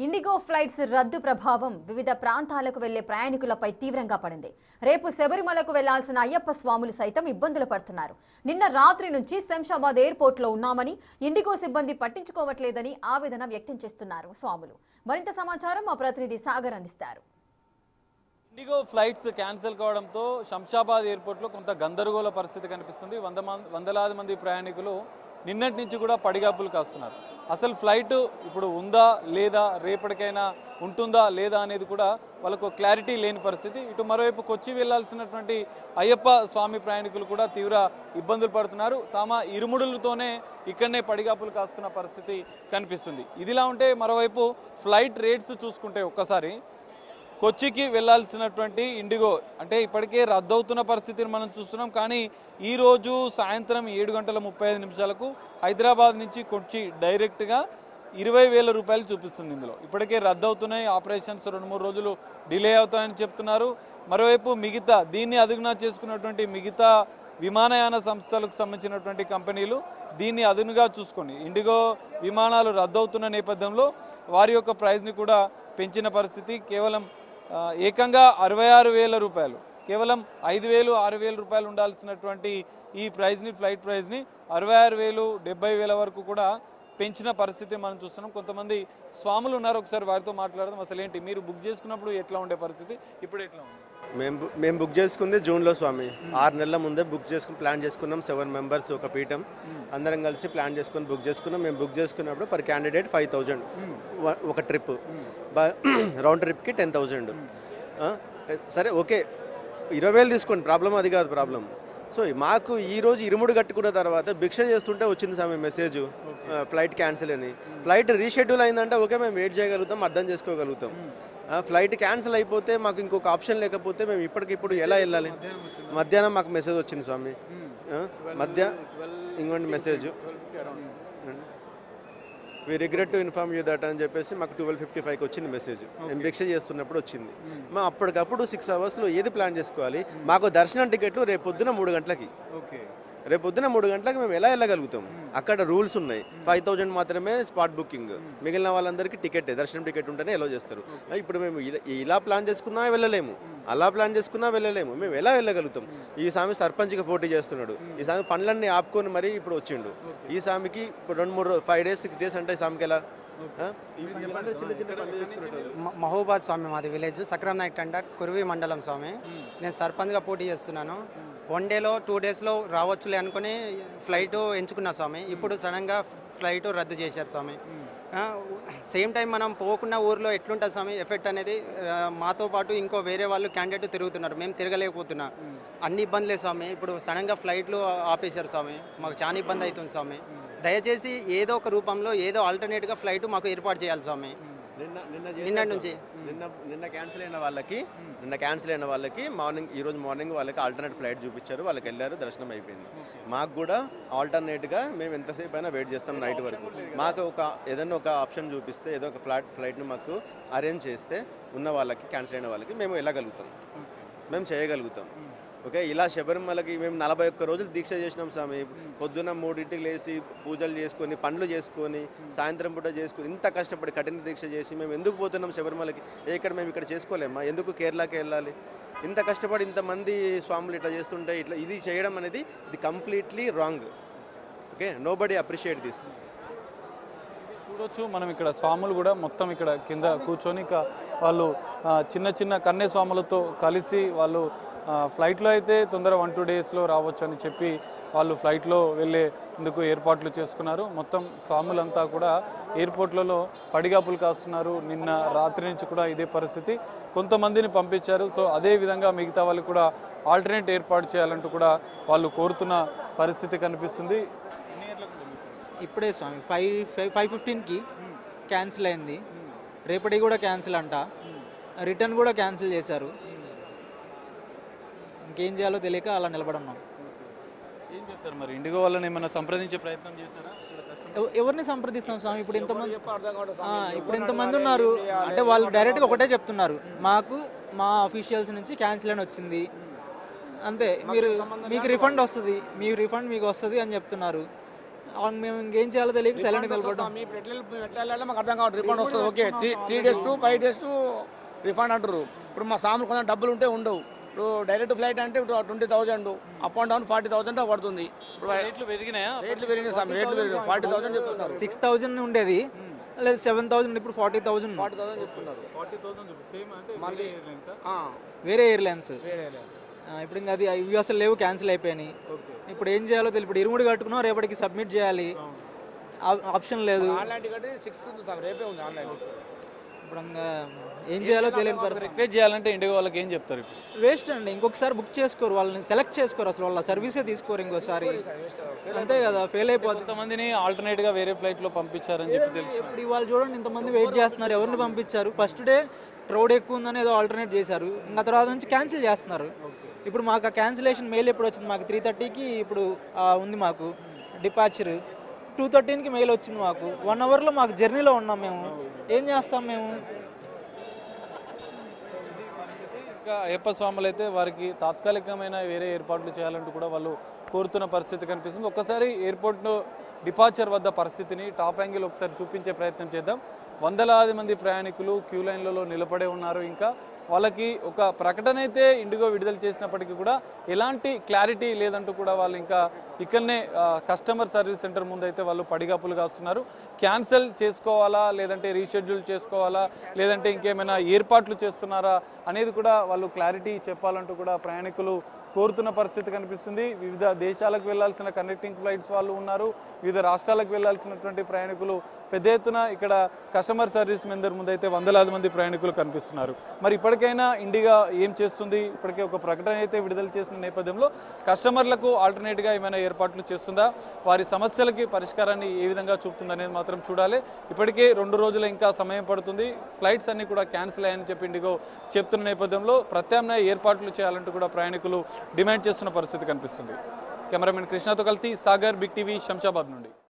IndiGo flights రద్దు ప్రభావం వివిధ ప్రాంతాలకు వెళ్లే ప్రయాణికులపై తీవ్రంగా పడింది. రేపు శబరిమలకు వెళ్లాల్సిన అయ్యప్ప స్వాములు సైతం ఇబ్బందులు పడుతున్నారు. నిన్న రాత్రి నుంచి శంషాబాద్ ఎయిర్పోర్ట్లో ఉన్నామని, ఇండిగో సిబ్బంది పట్టించుకోవట్లేదని ఆవేదన వ్యక్తం చేస్తున్నారు స్వాములు. మరింత సమాచారం మా ప్రతినిధి సాగర్ అందిస్తారు. ఇండిగో ఫ్లైట్స్ క్యాన్సిల్ కావడంతో శంషాబాద్ ఎయిర్పోర్ట్లో కొంత గందరగోళ పరిస్థితి కనిపిస్తుంది. వందలాది మంది ప్రయాణికులు నిన్నటి నుంచి కూడా పడిగాపులు కాస్తున్నారు. అసలు ఫ్లైట్ ఇప్పుడు ఉందా లేదా, రేపటికైనా ఉంటుందా లేదా అనేది కూడా వాళ్ళకు క్లారిటీ లేని పరిస్థితి. ఇటు మరోవైపు కొచ్చి వెళ్లాల్సినటువంటి అయ్యప్ప స్వామి ప్రయాణికులు కూడా తీవ్ర ఇబ్బందులు పడుతున్నారు. తమ ఇరుముడులతోనే ఇక్కడనే పడిగాపులు కాస్తున్న పరిస్థితి కనిపిస్తుంది. ఇదిలా ఉంటే మరోవైపు ఫ్లైట్ రేట్స్ చూసుకుంటే ఒక్కసారి కొచ్చికి వెళ్లాల్సినటువంటి ఇండిగో అంటే ఇప్పటికే రద్దవుతున్న పరిస్థితిని మనం చూస్తున్నాం. కానీ ఈరోజు సాయంత్రం 7:35 హైదరాబాద్ నుంచి కొచ్చి డైరెక్ట్గా 20,000 రూపాయలు చూపిస్తుంది. ఇందులో ఇప్పటికే రద్దవుతున్నాయి. ఆపరేషన్స్ 2-3 రోజులు డిలే అవుతాయని చెప్తున్నారు. మరోవైపు దీన్ని అదుపుగా చేసుకున్నటువంటి మిగతా విమానయాన సంస్థలకు సంబంధించినటువంటి కంపెనీలు దీన్ని అదునుగా చూసుకొని ఇండిగో విమానాలు రద్దవుతున్న నేపథ్యంలో వారి యొక్క ప్రైజ్ని కూడా పెంచిన పరిస్థితి. కేవలం ఏకంగా 66,000 రూపాయలు, కేవలం 5,000, 6,000 రూపాయలు ఉండాల్సినటువంటి ఈ ప్రైజ్ని, ఫ్లైట్ ప్రైజ్ని 66,000, 70,000 వరకు కూడా పెంచిన పరిస్థితి మనం చూస్తున్నాం. కొంతమంది స్వాములు ఉన్నారు, ఒకసారి వారితో మాట్లాడదాం. అసలు ఏంటి మీరు బుక్ చేసుకున్నప్పుడు ఎట్లా ఉండే పరిస్థితి, ఇప్పుడు ఎట్లా ఉంది? మేము బుక్ చేసుకుంది జూన్లో స్వామి. 6 నెలల ముందే ప్లాన్ చేసుకున్నాం. 7 మెంబర్స్ ఒక పీఠం అందరం కలిసి ప్లాన్ చేసుకుని బుక్ చేసుకున్నాం. మేము బుక్ చేసుకున్నప్పుడు పర్ క్యాండిడేట్ 5,000 ఒక ట్రిప్, రౌండ్ ట్రిప్కి 10,000. సరే ఓకే, 20,000 తీసుకోండి, ప్రాబ్లం అది కాదు ప్రాబ్లం. సో మాకు ఈరోజు ఇరుముడు కట్టుకున్న తర్వాత భిక్ష చేస్తుంటే వచ్చింది స్వామి మెసేజ్, ఫ్లైట్ క్యాన్సిల్ అని. ఫ్లైట్ రీషెడ్యూల్ అయిందంటే ఓకే, మేము వెయిట్ చేయగలుగుతాం, అర్థం చేసుకోగలుగుతాం. ఫ్లైట్ క్యాన్సిల్ అయిపోతే మాకు ఇంకొక ఆప్షన్ లేకపోతే మేము ఇప్పటికిప్పుడు ఎలా వెళ్ళాలి? మధ్యాహ్నం మాకు మెసేజ్ వచ్చింది స్వామి, ఇంకోటి message, we regret to inform you that అని చెప్పేసి మాకు 12:55కి వచ్చింది మెసేజ్. మేము భిక్ష చేస్తున్నప్పుడు వచ్చింది. మా అప్పటికప్పుడు 6 అవర్స్లో ఏది ప్లాన్ చేసుకోవాలి? మాకు దర్శనం టికెట్లు రేపు పొద్దున 3 గంటలకి. రేపు పొద్దున 3 గంటలకు మేము ఎలా వెళ్ళగలుగుతాం? అక్కడ రూల్స్ ఉన్నాయి. 5,000 మాత్రమే స్పాట్ బుకింగ్, మిగిలిన వాళ్ళందరికీ టికెట్, దర్శనం టికెట్ ఉంటేనే ఎలా చేస్తారు. ఇప్పుడు మేము ఇలా ప్లాన్ చేసుకున్నా వెళ్ళలేము, అలా ప్లాన్ చేసుకున్నా వెళ్ళలేము. మేము ఎలా వెళ్ళగలుగుతాం? ఈ స్వామి సర్పంచ్గా పోటీ చేస్తున్నాడు. ఈ స్వామి పనులన్నీ ఆపుకొని మరీ ఇప్పుడు వచ్చిండు. ఈ స్వామికి ఇప్పుడు 5 days 6 days అంటే ఈ స్వామికి ఎలా? మహోబాద్ స్వామి మాది విలేజ్, సక్రం నాయక్ తండ, కురువి మండలం స్వామి. నేను సర్పంచ్గా పోటీ చేస్తున్నాను. 1 డేలో 2 డేస్లో రావచ్చులే అనుకుని ఫ్లైట్ ఎంచుకున్నా స్వామి. ఇప్పుడు సడన్గా ఫ్లైట్ రద్దు చేశారు స్వామి. సేమ్ టైం మనం పోకుండా ఊర్లో ఎట్లుంటుంది స్వామి ఎఫెక్ట్ అనేది. మాతో పాటు ఇంకో వేరే వాళ్ళు క్యాండిడేట్ తిరుగుతున్నారు, మేము తిరగలేకపోతున్నా. అన్ని ఇబ్బందులే స్వామి. ఇప్పుడు సడన్గా ఫ్లైట్లు ఆపేశారు స్వామి, మాకు చాలా ఇబ్బంది అవుతుంది స్వామి. దయచేసి ఏదో ఒక రూపంలో ఏదో ఆల్టర్నేట్గా ఫ్లైట్ మాకు ఏర్పాటు చేయాలి స్వామి. నిన్న క్యాన్సిల్ అయిన వాళ్ళకి ఈరోజు మార్నింగ్ వాళ్ళకి ఆల్టర్నేట్ ఫ్లైట్ చూపించారు. వాళ్ళకి వెళ్ళారు, దర్శనం అయిపోయింది. మాకు కూడా ఆల్టర్నేట్గా మేము ఎంతసేపు అయినా వెయిట్ చేస్తాం నైట్ వరకు. మాకు ఏదైనా ఒక ఆప్షన్ చూపిస్తే, ఏదో ఒక ఫ్లైట్ని మాకు అరేంజ్ చేస్తే ఉన్న వాళ్ళకి, క్యాన్సిల్ అయిన వాళ్ళకి మేము వెళ్ళగలుగుతాం, మేము చేయగలుగుతాం. ఓకే, ఇలా శబరిమలకి మేము 41 రోజులు దీక్ష చేసినాం స్వామి. పొద్దున్న 3ంటికి లేచి పూజలు చేసుకొని, పనులు చేసుకొని, సాయంత్రం పూట చేసుకొని, ఇంత కష్టపడి కఠిన దీక్ష చేసి మేము ఎందుకు పోతున్నాం శబరిమలకి? మేము ఇక్కడ చేసుకోలేమా? ఎందుకు కేరళకి వెళ్ళాలి? ఇంత కష్టపడి ఇంతమంది స్వాములు ఇట్లా చేస్తుంటే ఇది చేయడం అనేది ఇది completely wrong. Okay, nobody appreciate this. చూడొచ్చు మనం ఇక్కడ స్వాములు కూడా మొత్తం ఇక్కడ కింద కూర్చొని వాళ్ళు చిన్న చిన్న కన్య స్వాములతో కలిసి వాళ్ళు ఫ్లైట్లో అయితే తొందర 1-2 డేస్లో రావచ్చు అని చెప్పి వాళ్ళు ఫ్లైట్లో వెళ్ళేందుకు ఏర్పాట్లు చేసుకున్నారు. మొత్తం స్వాములంతా కూడా ఎయిర్పోర్ట్లలో పడిగాపులు కాస్తున్నారు. నిన్న రాత్రి నుంచి కూడా ఇదే పరిస్థితి. కొంతమందిని పంపించారు. సో అదే విధంగా మిగతా వాళ్ళు కూడా ఆల్టర్నేట్ ఏర్పాటు చేయాలంటూ కూడా వాళ్ళు కోరుతున్న పరిస్థితి కనిపిస్తుంది. ఇప్పుడే స్వామి 5:15కి క్యాన్సిల్ అయింది. రేపటి కూడా క్యాన్సిల్ అంట, రిటర్న్ కూడా క్యాన్సిల్ చేశారు. ఇంకేం చేయాలో తెలియక అలా నిలబడున్నాం. ఏం చెప్తారు మరి? ఇండిగో వాళ్ళని ఏమైనా సంప్రదించే ప్రయత్నం చేస్తారా? ఎవరిని సంప్రదిస్తాం స్వామి? ఇప్పుడు ఇంతమంది ఉన్నారు అంటే వాళ్ళు డైరెక్ట్గా ఒకటే చెప్తున్నారు, మా అఫీషియల్స్ నుంచి క్యాన్సిల్ అని వచ్చింది అంతే, మీకు రిఫండ్ వస్తుంది, మీకు వస్తుంది అని చెప్తున్నారు. మేము ఇంకేం చేయాలో తెలియక సైలెంట్ వెళ్ళిపోవడం. ఎట్లా వెళ్ళాలో మాకు అర్థం కావట్లేదు. రిఫండ్ వస్తుంది, okay 3 days to 5 days to refund అంటారు. ఇప్పుడు మా సాములు కొంచెం డబ్బులు ఉంటే ఉండవు. ఇప్పుడు డైరెక్ట్ ఫ్లైట్ అంటే ఇప్పుడు 20,000 అప్ అండ్ డౌన్ 40,000 పడుతుంది. ఇప్పుడు రేట్లు పెరిగినాయా? రేట్లు పెరిగినాయి స్వామి, రేట్లు పెరిగినాయి. 40,000 చెప్తున్నారు. 6,000 ఉండేది, లేదు 7,000, ఇప్పుడు 40,000 చెప్తున్నారు. 40,000 సేమ్ అంటే మళ్ళీ ఎయిర్లైన్స్ వేరే ఎయిర్లైన్స్. ఇప్పుడు ఇంకా అది ఇవి అసలు లేవు, క్యాన్సిల్ అయిపోయినాయి. ఇప్పుడు ఏం చేయాలో తెలియదు. ఇప్పుడు ఇరుముడి కట్టుకున్నాం, రేపటికి సబ్మిట్ చేయాలి, ఆప్షన్ లేదు. ఆన్లైన్ టికెట్ 6th ఉంది స్వామి, రేపే ఉంది ఆన్లైన్. ఇప్పుడు ఇంకా ఏం చేయాలో తెలియని పరిస్థితి. రిక్వెస్ట్ చేయాలంటే ఇండిగో వాళ్ళకి ఏం చెప్తారు? వేస్ట్ అండి, ఇంకొకసారి బుక్ చేసుకోరు, వాళ్ళని సెలెక్ట్ చేసుకోరు, అసలు వాళ్ళ సర్వీసే తీసుకోరు ఇంకోసారి. అంతే కదా, ఫెయిల్ అయిపోతుంది. కొంతమందిని ఆల్టర్నేట్ గా వేరే ఫ్లైట్ లో పంపించారని చెప్పి తెలుసు. ఇప్పుడు ఇవాళ చూడండి ఇంతమంది వెయిట్ చేస్తున్నారు, ఎవరిని పంపించారు? ఫస్ట్ డే క్రౌడ్ ఎక్కువ ఉందని ఏదో ఆల్టర్నేట్ చేశారు, ఇంకా తర్వాత నుంచి క్యాన్సిల్ చేస్తున్నారు. ఇప్పుడు మాకు ఆ క్యాన్సిలేషన్ మెయిల్ ఎప్పుడు వచ్చింది? మాకు 3:30కి ఇప్పుడు ఉంది మాకు డిపార్చర్, 2:13కి మెయిల్ వచ్చింది మాకు. 1 అవర్లో మాకు జర్నీలో ఉన్నాం మేము, ఏం చేస్తాం మేము? ఇంకా అయ్యప్ప స్వాములు అయితే వారికి తాత్కాలికమైన వేరే ఏర్పాట్లు చేయాలంటూ కూడా వాళ్ళు కోరుతున్న పరిస్థితి కనిపిస్తుంది. ఒక్కసారి ఎయిర్పోర్ట్ డిపార్చర్ వద్ద పరిస్థితిని టాప్ యాంగిల్ ఒకసారి చూపించే ప్రయత్నం చేద్దాం. వందలాది మంది ప్రయాణికులు క్యూ లైన్లలో నిలబడే ఉన్నారు. ఇంకా వాళ్ళకి ఒక ప్రకటన అయితే ఇండిగో విడుదల చేసినప్పటికీ కూడా ఎలాంటి క్లారిటీ లేదంటూ కూడా వాళ్ళు ఇంకా ఇక్కడనే కస్టమర్ సర్వీస్ సెంటర్ ముందు అయితే వాళ్ళు పడిగాపులు కాస్తున్నారు. క్యాన్సిల్ చేసుకోవాలా, లేదంటే రీషెడ్యూల్ చేసుకోవాలా, లేదంటే ఇంకేమైనా ఏర్పాట్లు చేస్తున్నారా అనేది కూడా వాళ్ళు క్లారిటీ చెప్పాలంటూ కూడా ప్రయాణికులు కోరుతున్న పరిస్థితి కనిపిస్తుంది. వివిధ దేశాలకు వెళ్లాల్సిన కనెక్టింగ్ ఫ్లైట్స్ వాళ్ళు ఉన్నారు, వివిధ రాష్ట్రాలకు వెళ్లాల్సినటువంటి ప్రయాణికులు పెద్ద ఎత్తున ఇక్కడ కస్టమర్ సర్వీస్ మెంబర్ ముందైతే వందలాది మంది ప్రయాణికులు కనిపిస్తున్నారు. మరి ఇప్పటికైనా ఇండిగా ఏం చేస్తుంది? ఇప్పటికే ఒక ప్రకటన అయితే విడుదల చేసిన నేపథ్యంలో కస్టమర్లకు ఆల్టర్నేట్గా ఏమైనా ఏర్పాట్లు చేస్తుందా, వారి సమస్యలకి పరిష్కారాన్ని ఏ విధంగా చూపుతుందనేది మాత్రం చూడాలి. ఇప్పటికే 2 రోజులు ఇంకా సమయం పడుతుంది. ఫ్లైట్స్ అన్ని కూడా క్యాన్సిల్ అయ్యాయని చెప్పి ఇండిగో చెప్తున్న నేపథ్యంలో ప్రత్యామ్నాయ ఏర్పాట్లు చేయాలంటూ కూడా ప్రయాణికులు డిమాండ్ చేస్తున్న పరిస్థితి కనిపిస్తుంది. కెమెరామెన్ కృష్ణతో కలిసి సాగర్, బిగ్ టీవీ, శంషాబాద్ నుండి.